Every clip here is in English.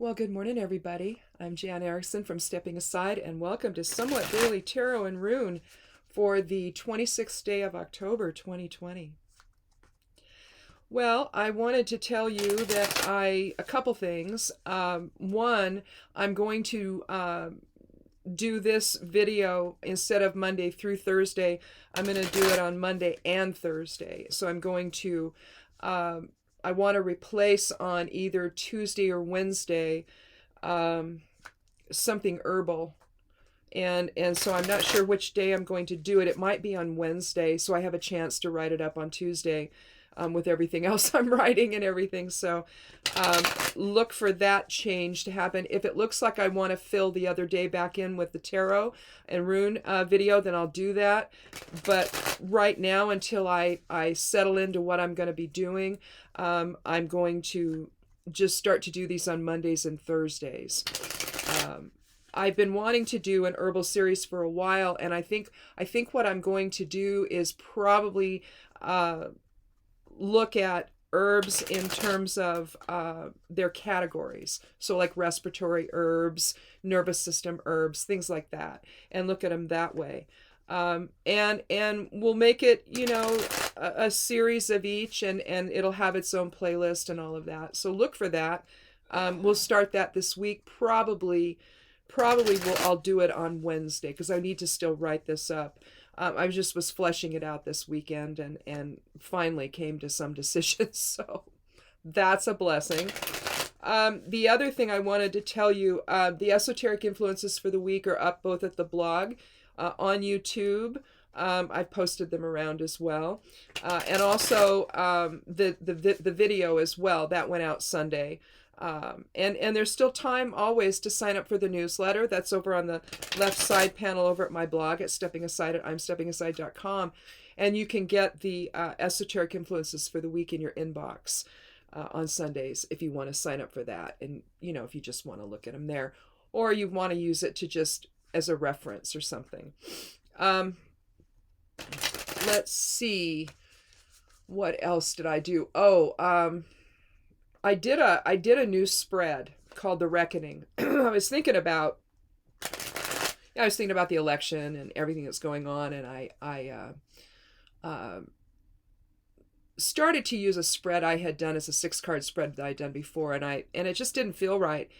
Well, good morning, everybody. I'm Jan Erickson from Stepping Aside, and welcome to Somewhat Daily Tarot and Rune for the 26th day of October 2020. Well, I wanted to tell you that a couple things. One, I'm going to do this video instead of Monday through Thursday. I'm going to do it on Monday and Thursday. So I'm going to I want to replace on either Tuesday or Wednesday something herbal. And so I'm not sure which day I'm going to do it. It might be on Wednesday, so I have a chance to write it up on Tuesday with everything else I'm writing and everything. So look for that change to happen. If it looks like I want to fill the other day back in with the tarot and rune video, then I'll do that. But right now, until I settle into what I'm going to be doing, I'm going to just start to do these on Mondays and Thursdays. I've been wanting to do an herbal series for a while, and I think what I'm going to do is probably look at herbs in terms of their categories. So like respiratory herbs, nervous system herbs, things like that, and look at them that way. And we'll make it, a series of each, and it'll have its own playlist and all of that. So look for that. We'll start that this week. Probably I'll do it on Wednesday because I need to still write this up. I just was fleshing it out this weekend and finally came to some decisions. So that's a blessing. The other thing I wanted to tell you, the esoteric influences for the week are up both at the blog, on YouTube. I've posted them around as well. And also the video as well. That went out Sunday. And there's still time always to sign up for the newsletter. That's over on the left side panel over at my blog at imsteppingaside.com. And you can get the esoteric influences for the week in your inbox on Sundays if you want to sign up for that. And, if you just want to look at them there, or you want to use it to just as a reference or something. Let's see. What else did I do? I did a new spread called The Reckoning. I was thinking about the election and everything that's going on, and I started to use a spread I had done as a 6-card spread that I'd done before, and it just didn't feel right.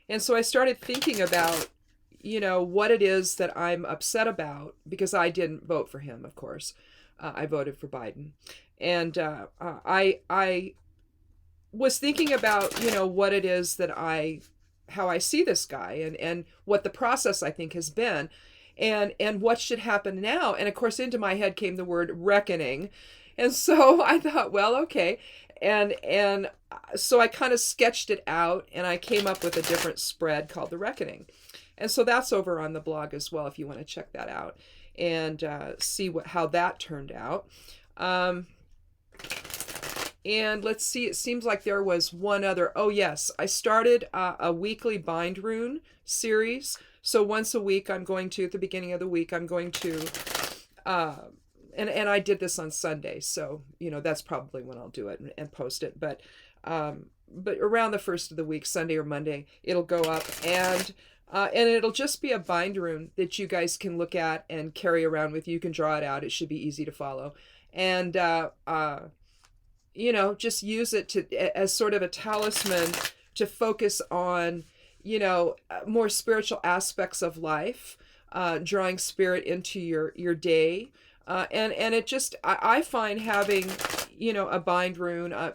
And so I started thinking about, what it is that I'm upset about, because I didn't vote for him, of course. I voted for Biden. And I was thinking about, what it is that how I see this guy and what the process I think has been and what should happen now. And of course, into my head came the word reckoning. And so I thought, well, okay. And so I kind of sketched it out and I came up with a different spread called The Reckoning. And so that's over on the blog as well, if you want to check that out and see how that turned out. And let's see, it seems like there was one other. Oh, yes, I started a weekly bind rune series. So once a week, at the beginning of the week, I'm going to, and I did this on Sunday. So, that's probably when I'll do it and post it. But around the first of the week, Sunday or Monday, it'll go up and it'll just be a bind rune that you guys can look at and carry around with you. You can draw it out. It should be easy to follow. And, just use it as sort of a talisman to focus on, more spiritual aspects of life, drawing spirit into your day. And it just, I find having, a bind rune or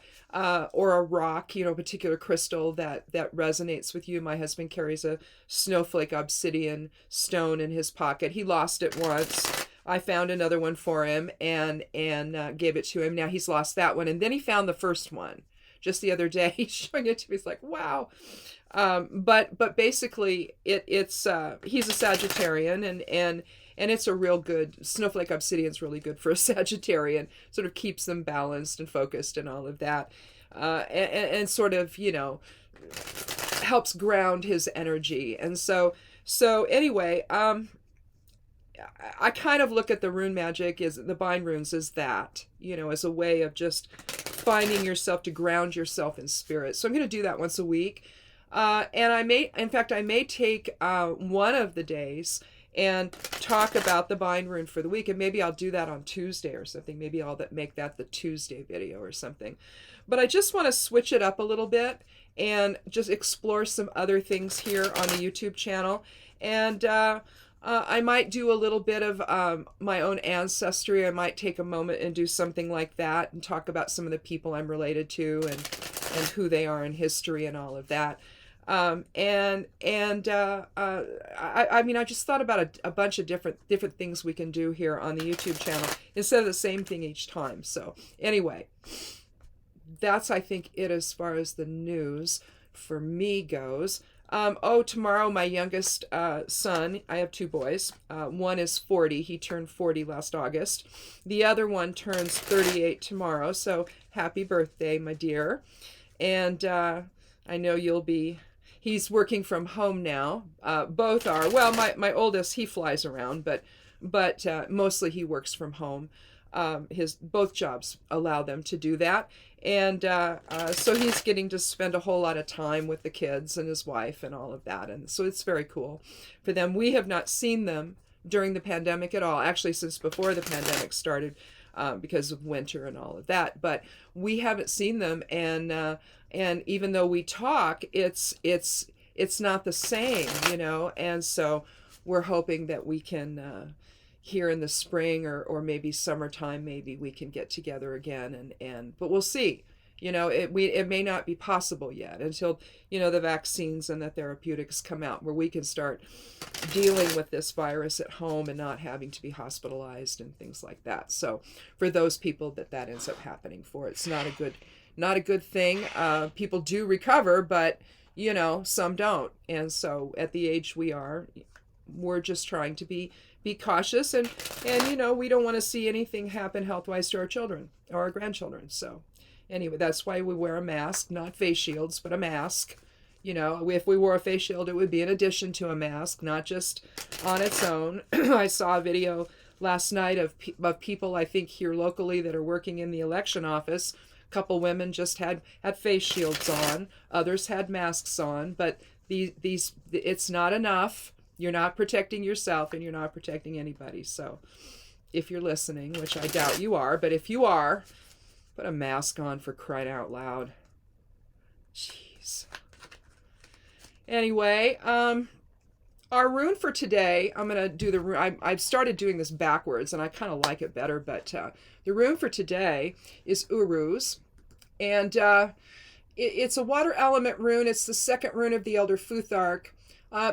a rock, a particular crystal that resonates with you. My husband carries a snowflake obsidian stone in his pocket. He lost it once. I found another one for him and gave it to him. Now he's lost that one. And then he found the first one just the other day. He's showing it to me. He's like, wow. But basically it's he's a Sagittarian and it's a real good, snowflake obsidian's really good for a Sagittarian, sort of keeps them balanced and focused and all of that. And sort of, helps ground his energy. And so anyway, I kind of look at the rune magic as the bind runes as that, as a way of just finding yourself to ground yourself in spirit. So I'm going to do that once a week. And I may take one of the days and talk about the bind rune for the week, and maybe I'll do that on Tuesday or something. Maybe I'll make that the Tuesday video or something. But I just want to switch it up a little bit and just explore some other things here on the YouTube channel. And I might do a little bit of my own ancestry. I might take a moment and do something like that and talk about some of the people I'm related to and who they are in history and all of that. I mean, I just thought about a bunch of different things we can do here on the YouTube channel instead of the same thing each time. So anyway, that's, I think, it as far as the news for me goes. Tomorrow, my youngest son, I have two boys. One is 40. He turned 40 last August. The other one turns 38 tomorrow. So happy birthday, my dear. And I know he's working from home now. Both are. Well, my oldest, he flies around, but mostly he works from home. Both jobs allow them to do that. And so he's getting to spend a whole lot of time with the kids and his wife and all of that. And so it's very cool for them. We have not seen them during the pandemic at all, actually since before the pandemic started, because of winter and all of that. But we haven't seen them, and even though we talk, it's not the same, And so we're hoping that we can here in the spring or maybe summertime, maybe we can get together again, but we'll see. It may not be possible yet until the vaccines and the therapeutics come out, where we can start dealing with this virus at home and not having to be hospitalized and things like that. So for those people that ends up happening for, it's not a good thing. People do recover, but some don't. And so at the age we're just trying to be cautious, and we don't want to see anything happen health-wise to our children or our grandchildren. So anyway, that's why we wear a mask, not face shields, but a mask. If we wore a face shield, it would be in addition to a mask, not just on its own. I saw a video last night of people, I think here locally, that are working in the election office. A couple women just had face shields on, others had masks on, but it's not enough. You're not protecting yourself, and you're not protecting anybody. So if you're listening, which I doubt you are, but if you are, put a mask on, for crying out loud. Jeez. Anyway, our rune for today, I'm going to do the rune. I've started doing this backwards, and I kind of like it better, but the rune for today is Uruz, and it's a water element rune. It's the second rune of the Elder Futhark.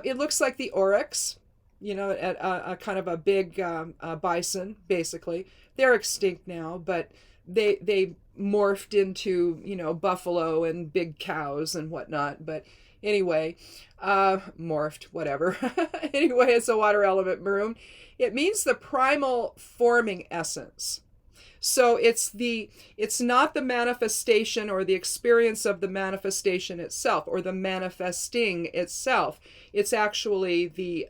It looks like the oryx, a kind of a big bison, basically. They're extinct now, but they morphed into, buffalo and big cows and whatnot. But anyway, morphed, whatever. Anyway, it's a water element rune. It means the primal forming essence. So it's not the manifestation or the experience of the manifestation itself or the manifesting itself. It's actually the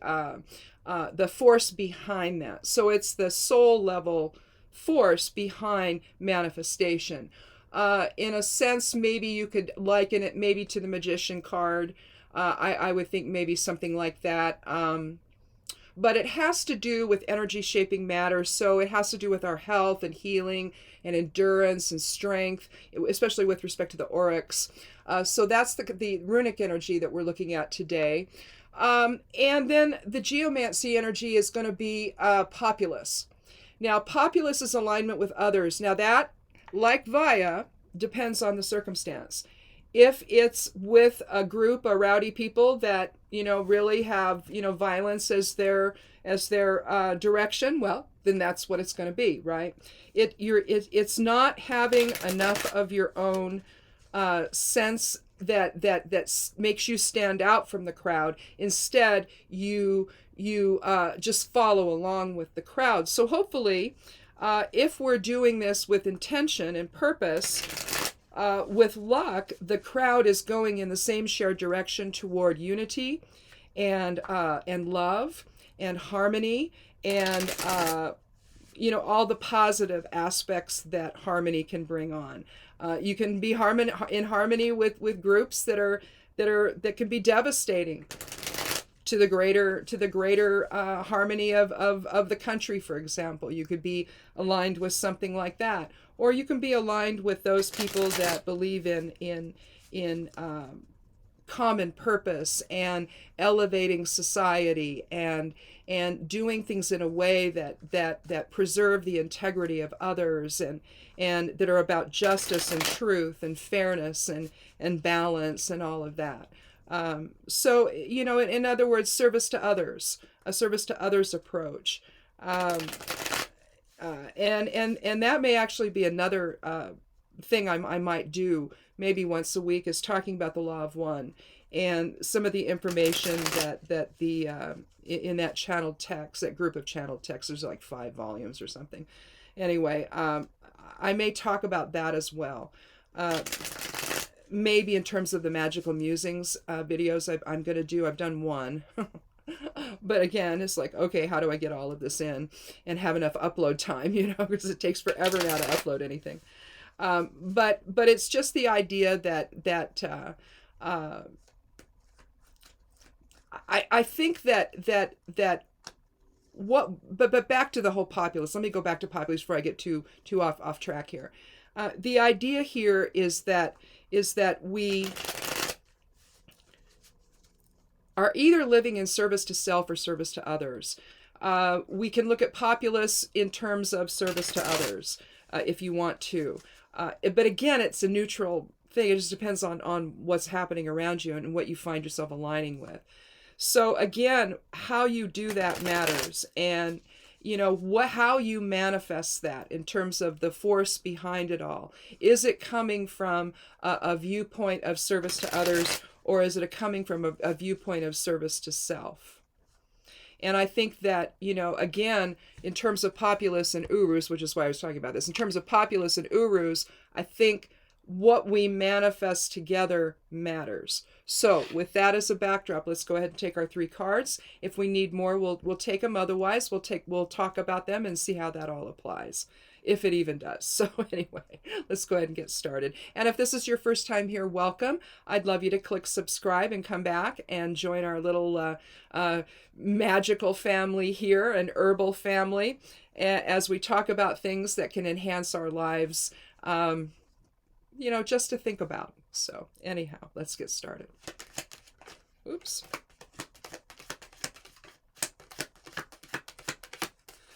force behind that. So it's the soul level force behind manifestation. In a sense, maybe you could liken it maybe to the Magician card. I would think maybe something like that. But it has to do with energy shaping matter, so it has to do with our health and healing and endurance and strength, especially with respect to the oryx. So that's the runic energy that we're looking at today. And then the geomancy energy is going to be populace. Now, populace is alignment with others. Now that, like Vaya, depends on the circumstance. If it's with a group of rowdy people that, really have, violence as their direction, well, then that's what it's going to be, right? It's not having enough of your own sense that makes you stand out from the crowd. Instead, you just follow along with the crowd. So hopefully, if we're doing this with intention and purpose, with luck, the crowd is going in the same shared direction toward unity and love and harmony and all the positive aspects that harmony can bring on. You can be in harmony with groups that are that can be devastating to the greater harmony of the country. For example, you could be aligned with something like that, or you can be aligned with those people that believe in common purpose and elevating society and doing things in a way that preserve the integrity of others and that are about justice and truth and fairness and balance and all of that. So, in other words, service to others, a service to others approach. And that may actually be another thing I might do maybe once a week, is talking about the law of one and some of the information that the in that channeled text, that group of channeled texts. There's like 5 volumes or something. Anyway, I may talk about that as well. Maybe in terms of the magical musings videos I'm going to do. I've done one. But again, it's like, okay, how do I get all of this in and have enough upload time, because it takes forever now to upload anything. But it's just the idea that I think that what, but back to the whole populace. Let me go back to populace before I get too off track here. The idea here is that we are either living in service to self or service to others. We can look at populace in terms of service to others, if you want to. But again, it's a neutral thing. It just depends on what's happening around you and what you find yourself aligning with. So again, how you do that matters. And how you manifest that in terms of the force behind it all. Is it coming from a viewpoint of service to others, or is it coming from a viewpoint of service to self? And I think that, again, in terms of populace and urus, which is why I was talking about this, in terms of populace and urus, I think what we manifest together matters. So with that as a backdrop, let's go ahead and take our 3 cards. If we need more, we'll take them. Otherwise, we'll talk about them and see how that all applies, if it even does. So anyway, let's go ahead and get started. And if this is your first time here, welcome. I'd love you to click subscribe and come back and join our little magical family here, an herbal family, as we talk about things that can enhance our lives, just to think about. So anyhow, let's get started. Oops.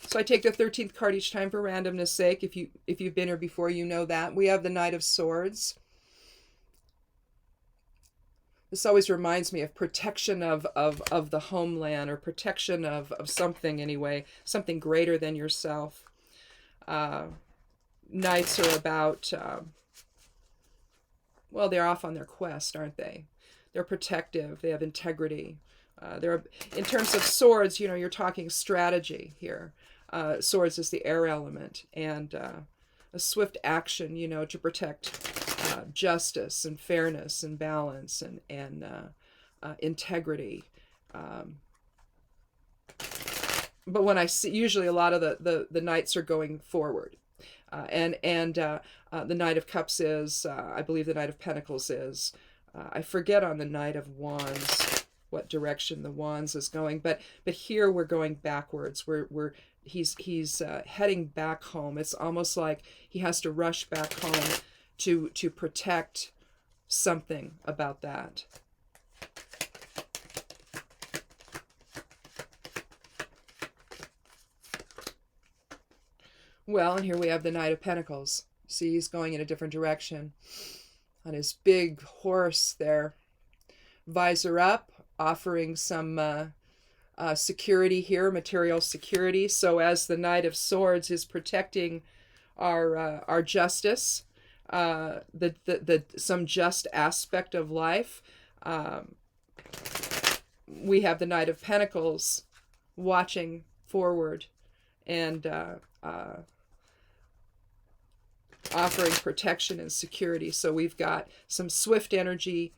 So I take the 13th card each time for randomness sake. If you've been here before, you know that. We have the Knight of Swords. This always reminds me of protection of the homeland, or protection of something anyway, something greater than yourself. Knights are about, they're off on their quest, aren't they? They're protective. They have integrity. They're, in terms of swords, you're talking strategy here. Swords is the air element, and a swift action, to protect justice and fairness and balance and integrity. But when I see, usually a lot of the knights are going forward. And the Knight of Cups is, I believe the Knight of Pentacles is, I forget on the Knight of Wands what direction the Wands is going, but here we're going backwards. He's heading back home. It's almost like he has to rush back home to protect something about that. Well, and here we have the Knight of Pentacles. See, he's going in a different direction on his big horse there. Visor up, offering some security here, material security. So as the Knight of Swords is protecting our justice, some just aspect of life, we have the Knight of Pentacles watching forward and offering protection and security. So we've got some swift energy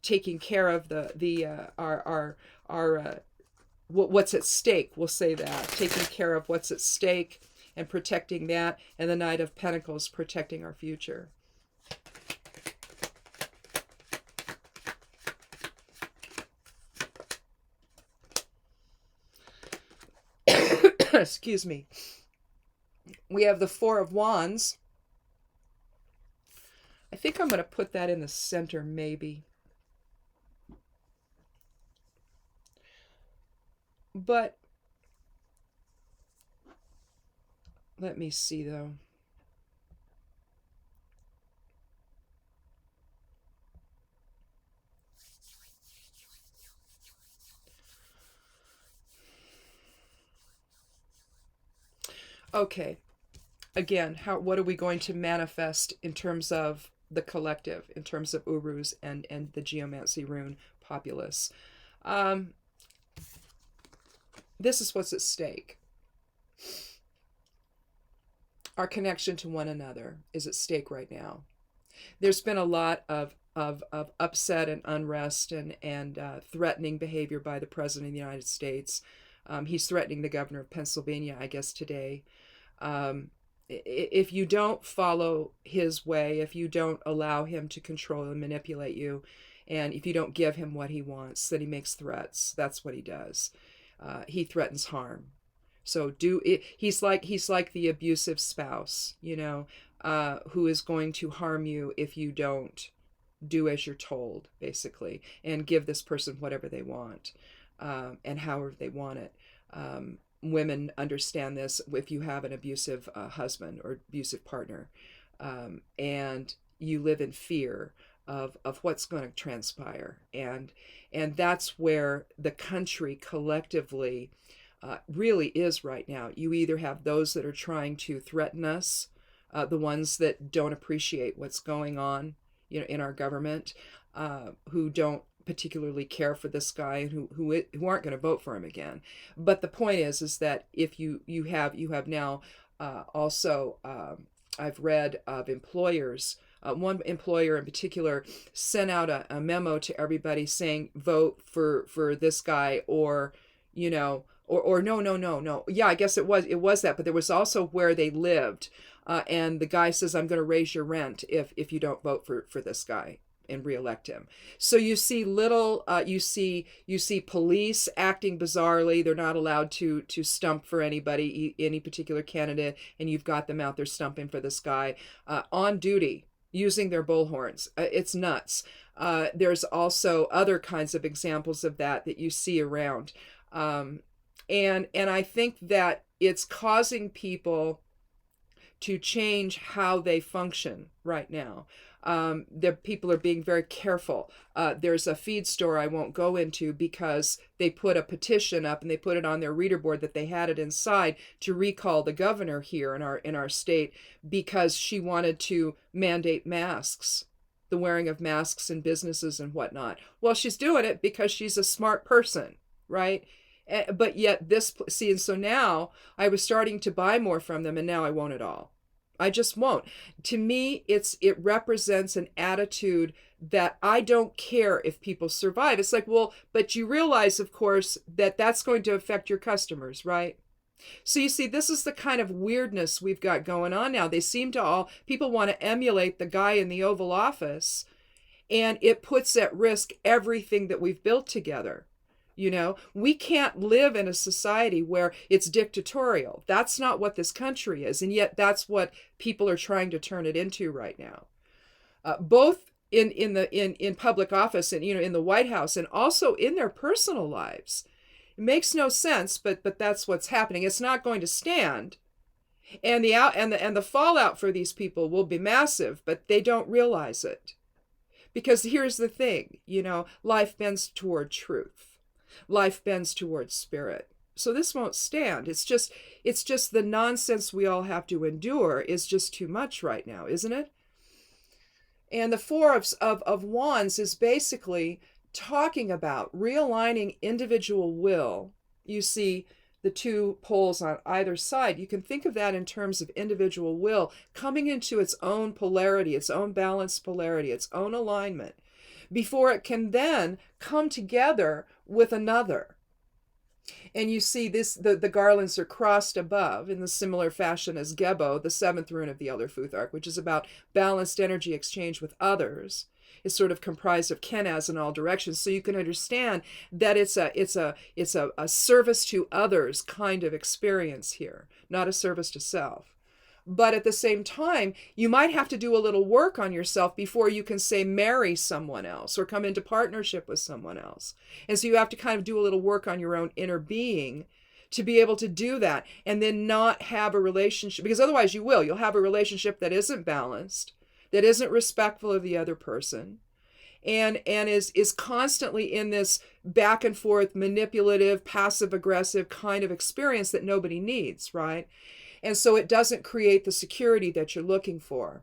taking care of what's at stake. We'll say that, taking care of what's at stake and protecting that, and the Knight of Pentacles protecting our future. excuse me, we have the Four of Wands. I think I'm going to put that in the center, maybe. But let me see, though. Okay. Again, what are we going to manifest in terms of the collective, in terms of Urus and the geomancy rune populace? This is what's at stake. Our connection to one another is at stake right now. There's been a lot of upset and unrest and threatening behavior by the President of the United States. He's threatening the governor of Pennsylvania, I guess, today. If you don't follow his way, if you don't allow him to control and manipulate you, and if you don't give him what he wants, then he makes threats. That's what he does. He threatens harm. So he's like the abusive spouse, who is going to harm you if you don't do as you're told, basically, and give this person whatever they want, and however they want it. Women understand this if you have an abusive husband or abusive partner, and you live in fear of what's going to transpire, and that's where the country collectively really is right now. You either have those that are trying to threaten us, the ones that don't appreciate what's going on, in our government, who don't particularly care for this guy and who aren't going to vote for him again. But the point is that if you have now also I've read of employers. One employer in particular sent out a memo to everybody saying vote for this guy, or or no. Yeah, I guess it was that, but there was also where they lived, and the guy says, I'm going to raise your rent if you don't vote for this guy and reelect him. So you see you see police acting bizarrely. They're not allowed to stump for anybody, any particular candidate, and you've got them out there stumping for this guy on duty, using their bullhorns. It's nuts. There's also other kinds of examples of that you see around. And I think that it's causing people to change how they function right now. People are being very careful. There's a feed store I won't go into because they put a petition up and they put it on their reader board that they had it inside to recall the governor here in our state because she wanted to mandate masks, the wearing of masks in businesses and whatnot. Well, she's doing it because she's a smart person, right? But yet and so now I was starting to buy more from them, and now I won't at all. I just won't. To me, it represents an attitude that I don't care if people survive. It's like, well, but you realize, of course, that that's going to affect your customers, right? So you see, this is the kind of weirdness we've got going on now. People want to emulate the guy in the Oval Office, and it puts at risk everything that we've built together. We can't live in a society where it's dictatorial. That's not what this country is. And yet that's what people are trying to turn it into right now. Both in public office and, in the White House, and also in their personal lives. It makes no sense, but that's what's happening. It's not going to stand. And the fallout for these people will be massive, but they don't realize it. Because here's the thing, life bends toward truth. Life bends towards spirit. So this won't stand. It's just the nonsense we all have to endure is just too much right now, isn't it? And the Four of Wands is basically talking about realigning individual will. You see the two poles on either side. You can think of that in terms of individual will coming into its own polarity, its own balanced polarity, its own alignment, before it can then come together with another. And you see the garlands are crossed above in the similar fashion as Gebo, the seventh rune of the Elder Futhark, which is about balanced energy exchange with others. is sort of comprised of Kenaz in all directions. So you can understand that it's a service to others kind of experience here, not a service to self. But at the same time, you might have to do a little work on yourself before you can, say, marry someone else or come into partnership with someone else. And so you have to kind of do a little work on your own inner being to be able to do that, and then not have a relationship, because otherwise you'll have a relationship that isn't balanced, that isn't respectful of the other person, and is constantly in this back and forth manipulative, passive aggressive kind of experience that nobody needs, right? And so it doesn't create the security that you're looking for.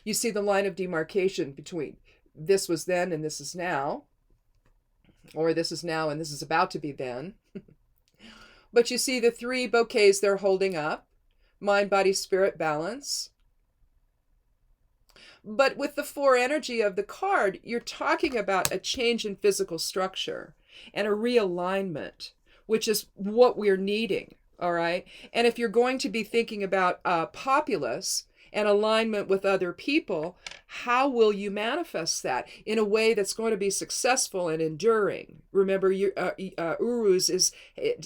You see the line of demarcation between this was then and this is now, or this is now and this is about to be then. But you see the three bouquets they're holding up: mind, body, spirit, balance. But with the four energy of the card, you're talking about a change in physical structure and a realignment, which is what we're needing, all right? And if you're going to be thinking about populace and alignment with other people, how will you manifest that in a way that's going to be successful and enduring? Remember, Uruz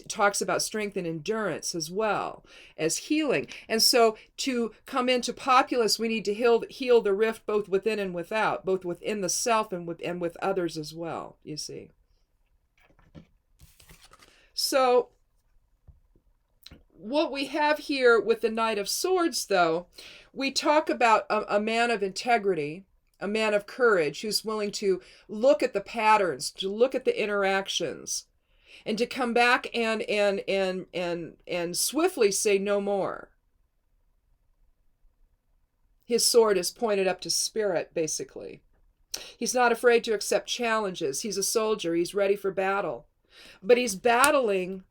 talks about strength and endurance as well as healing. And so to come into populace, we need to heal the rift both within and without, both within the self and with others as well, you see. So what we have here with the Knight of Swords, though, we talk about a man of integrity, a man of courage, who's willing to look at the patterns, to look at the interactions, and to come back and swiftly say no more. His sword is pointed up to spirit, basically. He's not afraid to accept challenges. He's a soldier. He's ready for battle. But he's battling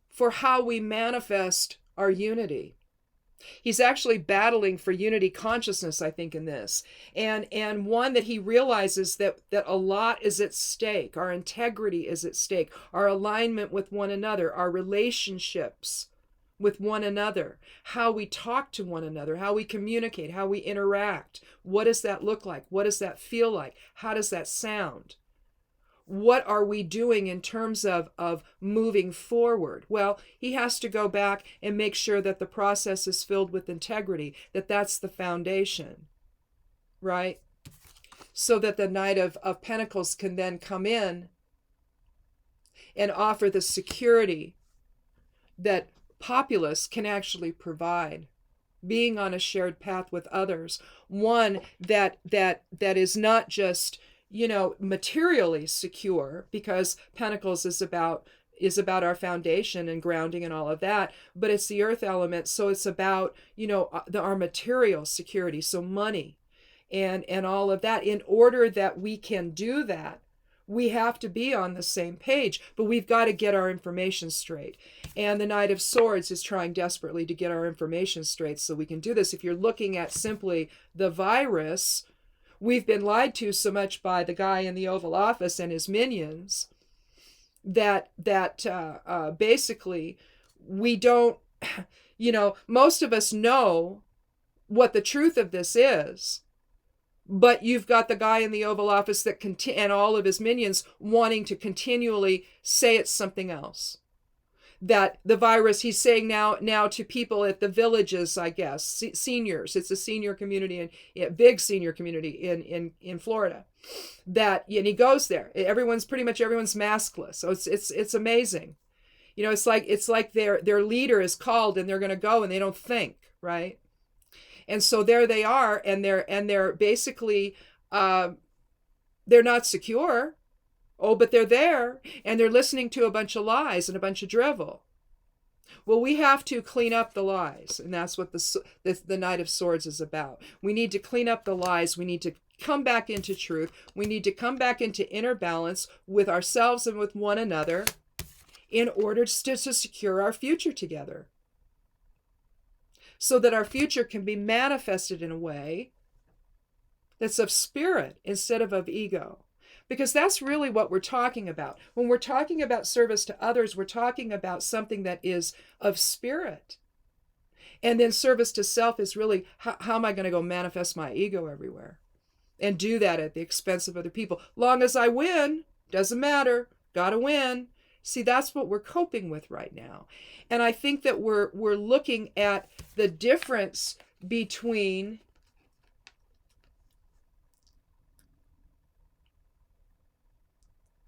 for how we manifest our unity. He's actually battling for unity consciousness, I think, in this. And one that he realizes that a lot is at stake. Our integrity is at stake. Our alignment with one another. Our relationships with one another. How we talk to one another. How we communicate. How we interact. What does that look like? What does that feel like? How does that sound? What are we doing in terms of moving forward? Well, he has to go back and make sure that the process is filled with integrity, that that's the foundation, right? So that the Knight of Pentacles can then come in and offer the security that populace can actually provide. Being on a shared path with others, one that is not just, materially secure, because Pentacles is about our foundation and grounding and all of that, but it's the earth element, so it's about, our material security, so money and all of that. In order that we can do that, we have to be on the same page, but we've got to get our information straight. And the Knight of Swords is trying desperately to get our information straight so we can do this. If you're looking at simply the virus, we've been lied to so much by the guy in the Oval Office and his minions that basically we don't, most of us know what the truth of this is, but you've got the guy in the Oval Office and all of his minions wanting to continually say it's something else. That the virus, he's saying now to people at the villages, I guess, seniors, it's a senior community, and big senior community in Florida, and he goes there. Everyone's maskless. So it's amazing. It's like their leader is called and they're going to go and they don't think, right? And so there they are, and they're basically, they're not secure. Oh, but they're there, and they're listening to a bunch of lies and a bunch of drivel. Well, we have to clean up the lies, and that's what the Knight of Swords is about. We need to clean up the lies. We need to come back into truth. We need to come back into inner balance with ourselves and with one another in order to secure our future together, so that our future can be manifested in a way that's of spirit instead of ego. Because that's really what we're talking about. When we're talking about service to others, we're talking about something that is of spirit. And then service to self is really, how am I going to go manifest my ego everywhere? And do that at the expense of other people. Long as I win, doesn't matter, gotta win. See, that's what we're coping with right now. And I think that we're looking at the difference between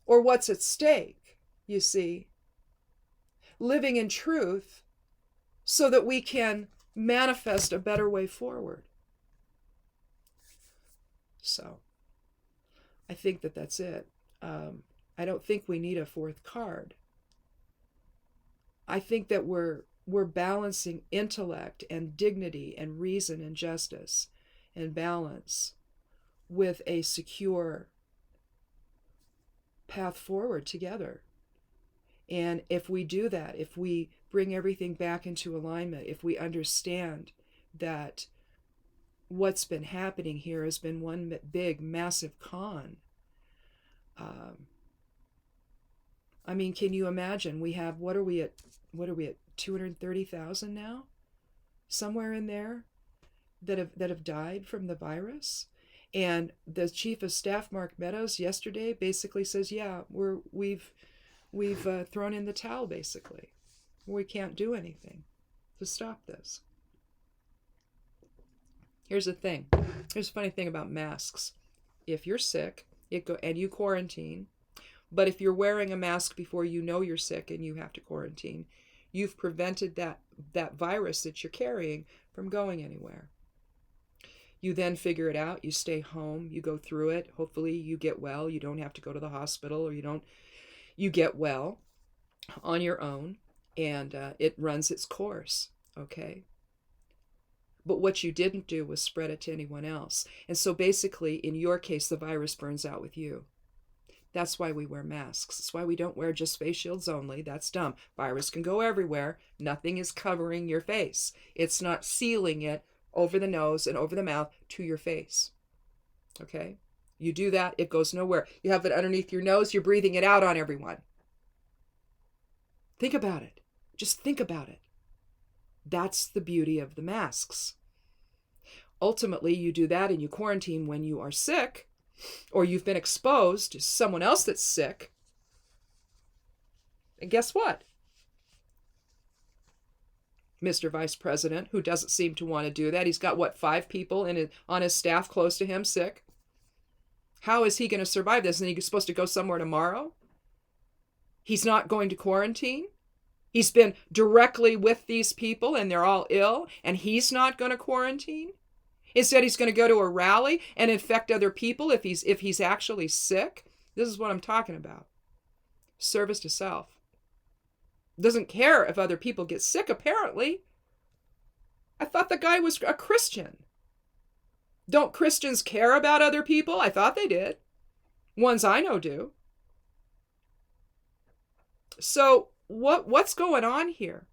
or what's at stake, you see, living in truth so that we can manifest a better way forward. So I think that that's it. I don't think we need a fourth card. I think that we're balancing intellect and dignity and reason and justice and balance with a secure path forward together. And if we do that, if we bring everything back into alignment, if we understand that what's been happening here has been one big, massive con. I mean, can you imagine? We have, what are we at 230,000 now? Somewhere in there that have died from the virus. And the chief of staff, Mark Meadows, yesterday basically says, yeah, we've thrown in the towel, basically. We can't do anything to stop this. Here's the thing. Here's a funny thing about masks. If you're sick, and you quarantine, but if you're wearing a mask before you know you're sick and you have to quarantine, you've prevented that virus that you're carrying from going anywhere. You then figure it out. You stay home. You go through it. Hopefully you get well. You don't have to go to the hospital, or you get well on your own, and it runs its course. Okay. But what you didn't do was spread it to anyone else. And so basically, in your case, the virus burns out with you. That's why we wear masks. That's why we don't wear just face shields only. That's dumb. Virus can go everywhere. Nothing is covering your face. It's not sealing it over the nose and over the mouth to your face. Okay? You do that, it goes nowhere. You have it underneath your nose, you're breathing it out on everyone. Think about it. Just think about it. That's the beauty of the masks. Ultimately, you do that and you quarantine when you are sick, or you've been exposed to someone else that's sick. And guess what? Mr. Vice President, who doesn't seem to want to do that. He's got, 5 people on his staff close to him sick? How is he going to survive this? And he's supposed to go somewhere tomorrow? He's not going to quarantine? He's been directly with these people and they're all ill, and he's not going to quarantine? Instead, he's going to go to a rally and infect other people if he's actually sick? This is what I'm talking about. Service to self. Doesn't care if other people get sick, apparently. I thought the guy was a Christian. Don't Christians care about other people? I thought they did. Ones I know do. So what's going on here?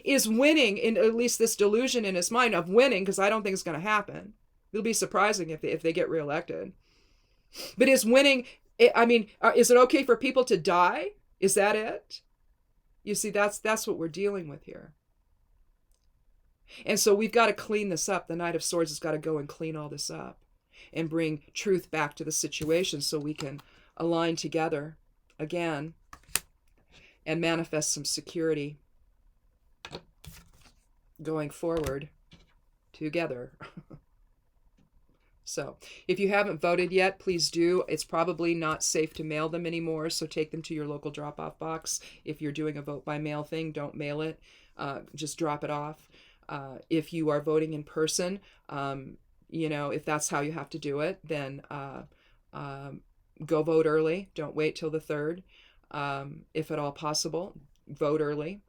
Is winning, in at least this delusion in his mind of winning, because I don't think it's going to happen. It'll be surprising if they get reelected. But is winning, is it okay for people to die? Is that it? You see, that's what we're dealing with here. And so we've got to clean this up. The Knight of Swords has got to go and clean all this up and bring truth back to the situation so we can align together again and manifest some security going forward together. So if you haven't voted yet, please do. It's probably not safe to mail them anymore, so take them to your local drop-off box. If you're doing a vote by mail thing, don't mail it. Just drop it off. If you are voting in person, if that's how you have to do it, then go vote early. Don't wait till the 3rd. If at all possible, vote early.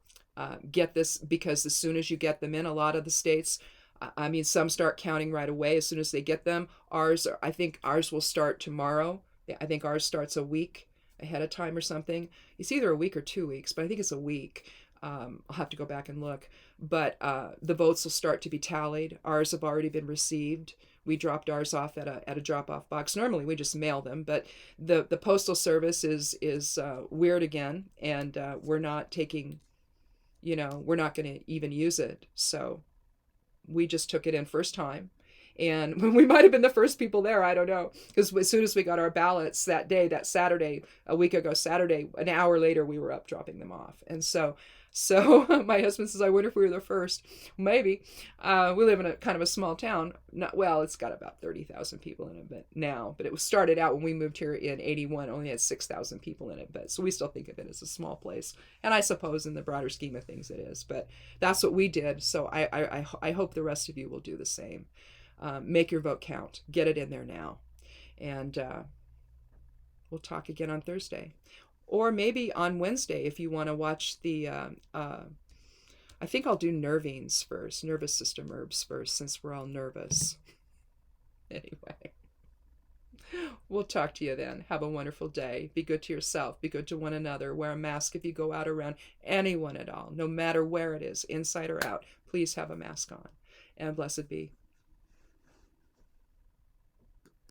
Get this, because as soon as you get them in, a lot of the states, some start counting right away as soon as they get them. I think ours will start tomorrow. I think ours starts a week ahead of time or something. It's either a week or 2 weeks, but I think it's a week. I'll have to go back and look. But the votes will start to be tallied. Ours have already been received. We dropped ours off at a drop-off box. Normally we just mail them, but the postal service is weird again, and we're not taking, we're not going to even use it. So We just took it in first time. And we might have been the first people there. I don't know. Because as soon as we got our ballots that day, that Saturday, a week ago Saturday, an hour later, we were up dropping them off. And so my husband says, I wonder if we were the first. Maybe. We live in a kind of a small town. Well, it's got about 30,000 people in it now. But it was started out when we moved here in 81, only had 6,000 people in it. But so we still think of it as a small place. And I suppose in the broader scheme of things it is. But that's what we did. So I hope the rest of you will do the same. Make your vote count. Get it in there now. And we'll talk again on Thursday. Or maybe on Wednesday if you want to watch the... I think I'll do nervines first. Nervous system herbs first, since we're all nervous. Anyway. We'll talk to you then. Have a wonderful day. Be good to yourself. Be good to one another. Wear a mask if you go out around anyone at all. No matter where it is, inside or out. Please have a mask on. And blessed be.